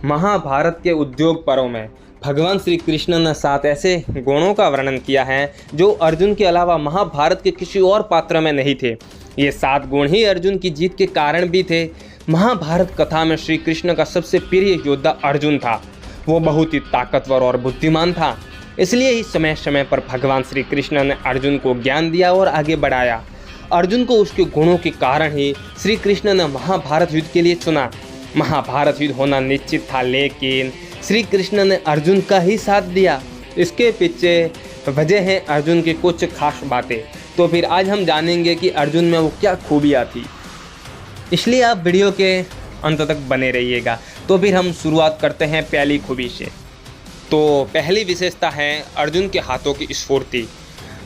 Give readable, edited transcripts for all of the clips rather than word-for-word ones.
महाभारत के उद्योग पर्व में भगवान श्री कृष्ण ने 7 ऐसे गुणों का वर्णन किया है जो अर्जुन के अलावा महाभारत के किसी और पात्र में नहीं थे। ये 7 गुण ही अर्जुन की जीत के कारण भी थे। महाभारत कथा में श्री कृष्ण का सबसे प्रिय योद्धा अर्जुन था। वो बहुत ही ताकतवर और बुद्धिमान था, इसलिए ही समय समय पर भगवान श्री कृष्ण ने अर्जुन को ज्ञान दिया और आगे बढ़ाया। अर्जुन को उसके गुणों के कारण ही श्री कृष्ण ने महाभारत युद्ध के लिए चुना। महाभारत युद्ध होना निश्चित था, लेकिन श्री कृष्ण ने अर्जुन का ही साथ दिया। इसके पीछे वजह है अर्जुन की कुछ खास बातें। तो फिर आज हम जानेंगे कि अर्जुन में वो क्या खूबियाँ थी, इसलिए आप वीडियो के अंत तक बने रहिएगा। तो फिर हम शुरुआत करते हैं पहली खूबी से। तो पहली विशेषता है अर्जुन के हाथों की स्फूर्ति।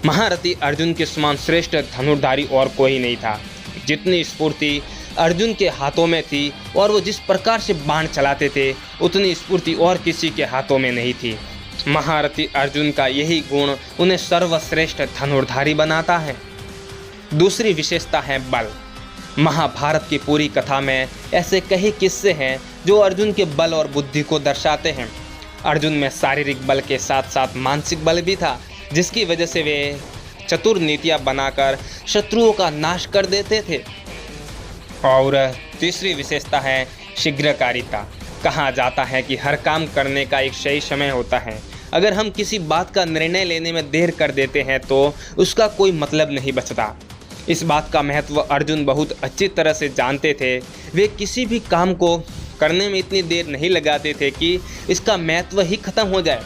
महारथी अर्जुन के समान श्रेष्ठ धनुर्धारी और कोई नहीं था। जितनी स्फूर्ति अर्जुन के हाथों में थी और वो जिस प्रकार से बाण चलाते थे, उतनी स्फूर्ति और किसी के हाथों में नहीं थी। महारथी अर्जुन का यही गुण उन्हें सर्वश्रेष्ठ धनुर्धारी बनाता है। दूसरी विशेषता है बल। महाभारत की पूरी कथा में ऐसे कई किस्से हैं जो अर्जुन के बल और बुद्धि को दर्शाते हैं। अर्जुन में शारीरिक बल के साथ साथ मानसिक बल भी था, जिसकी वजह से वे चतुर नीतियाँ बनाकर शत्रुओं का नाश कर देते थे। और तीसरी विशेषता है शीघ्रकारिता। कहा जाता है कि हर काम करने का एक सही समय होता है। अगर हम किसी बात का निर्णय लेने में देर कर देते हैं तो उसका कोई मतलब नहीं बचता। इस बात का महत्व अर्जुन बहुत अच्छी तरह से जानते थे। वे किसी भी काम को करने में इतनी देर नहीं लगाते थे कि इसका महत्व ही खत्म हो जाए।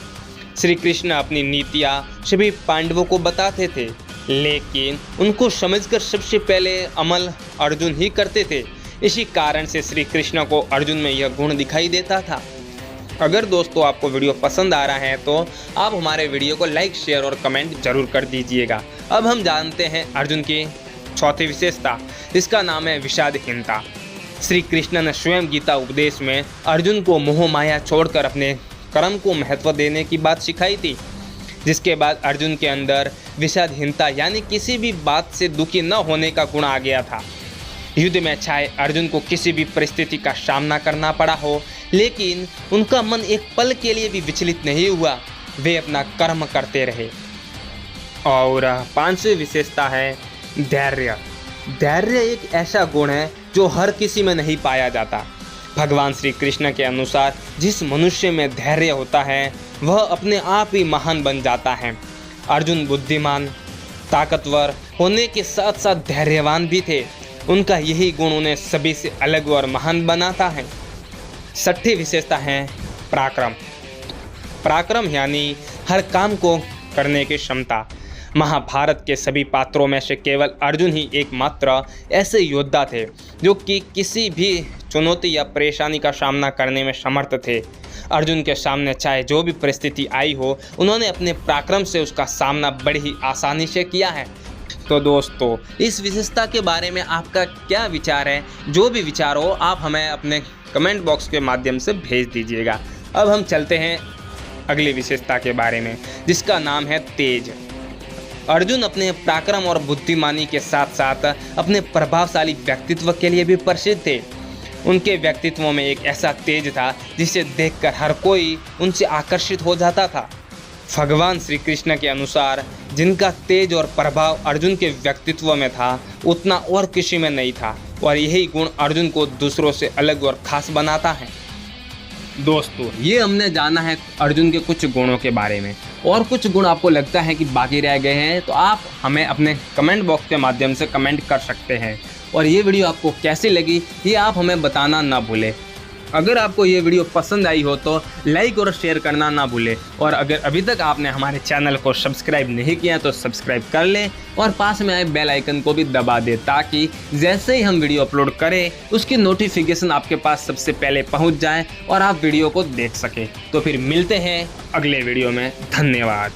श्री कृष्ण अपनी नीतियाँ सभी पांडवों को बताते थे, लेकिन उनको समझकर सबसे पहले अमल अर्जुन ही करते थे। इसी कारण से श्री कृष्ण को अर्जुन में यह गुण दिखाई देता था। अगर दोस्तों आपको वीडियो पसंद आ रहा है तो आप हमारे वीडियो को लाइक, शेयर और कमेंट जरूर कर दीजिएगा। अब हम जानते हैं अर्जुन की चौथी विशेषता, जिसका नाम है विषादहीनता। श्री कृष्ण ने स्वयं गीता उपदेश में अर्जुन को मोह माया छोड़कर अपने कर्म को महत्व देने की बात सिखाई थी, जिसके बाद अर्जुन के अंदर विषादहीनता यानी किसी भी बात से दुखी न होने का गुण आ गया था। युद्ध में चाहे अर्जुन को किसी भी परिस्थिति का सामना करना पड़ा हो, लेकिन उनका मन एक पल के लिए भी विचलित नहीं हुआ। वे अपना कर्म करते रहे। और 5वीं विशेषता है धैर्य। धैर्य एक ऐसा गुण है जो हर किसी में नहीं पाया जाता। भगवान श्री कृष्ण के अनुसार जिस मनुष्य में धैर्य होता है वह अपने आप ही महान बन जाता है। अर्जुन बुद्धिमान, ताकतवर होने के साथ साथ धैर्यवान भी थे। उनका यही गुण उन्हें सभी से अलग और महान बनाता है। 6ठी विशेषता है पराक्रम। पराक्रम यानी हर काम को करने की क्षमता। महाभारत के सभी पात्रों में से केवल अर्जुन ही एकमात्र ऐसे योद्धा थे जो कि किसी भी चुनौती या परेशानी का सामना करने में समर्थ थे। अर्जुन के सामने चाहे जो भी परिस्थिति आई हो, उन्होंने अपने पराक्रम से उसका सामना बड़ी ही आसानी से किया है। तो दोस्तों, इस विशेषता के बारे में आपका क्या विचार है? जो भी विचार हो आप हमें अपने कमेंट बॉक्स के माध्यम से भेज दीजिएगा। अब हम चलते हैं अगली विशेषता के बारे में, जिसका नाम है तेज। अर्जुन अपने पराक्रम और बुद्धिमानी के साथ साथ अपने प्रभावशाली व्यक्तित्व के लिए भी प्रसिद्ध थे। उनके व्यक्तित्व में एक ऐसा तेज था जिसे देखकर हर कोई उनसे आकर्षित हो जाता था। भगवान श्री कृष्ण के अनुसार जिनका तेज और प्रभाव अर्जुन के व्यक्तित्व में था, उतना और किसी में नहीं था, और यही गुण अर्जुन को दूसरों से अलग और खास बनाता है। दोस्तों, ये हमने जाना है अर्जुन के कुछ गुणों के बारे में, और कुछ गुण आपको लगता है कि बाकी रह गए हैं तो आप हमें अपने कमेंट बॉक्स के माध्यम से कमेंट कर सकते हैं। और ये वीडियो आपको कैसी लगी ये आप हमें बताना ना भूलें। अगर आपको ये वीडियो पसंद आई हो तो लाइक और शेयर करना ना भूलें। और अगर अभी तक आपने हमारे चैनल को सब्सक्राइब नहीं किया तो सब्सक्राइब कर लें और पास में आए बेल आइकन को भी दबा दें, ताकि जैसे ही हम वीडियो अपलोड करें उसकी नोटिफिकेशन आपके पास सबसे पहले पहुंच जाए और आप वीडियो को देख सकें। तो फिर मिलते हैं अगले वीडियो में। धन्यवाद।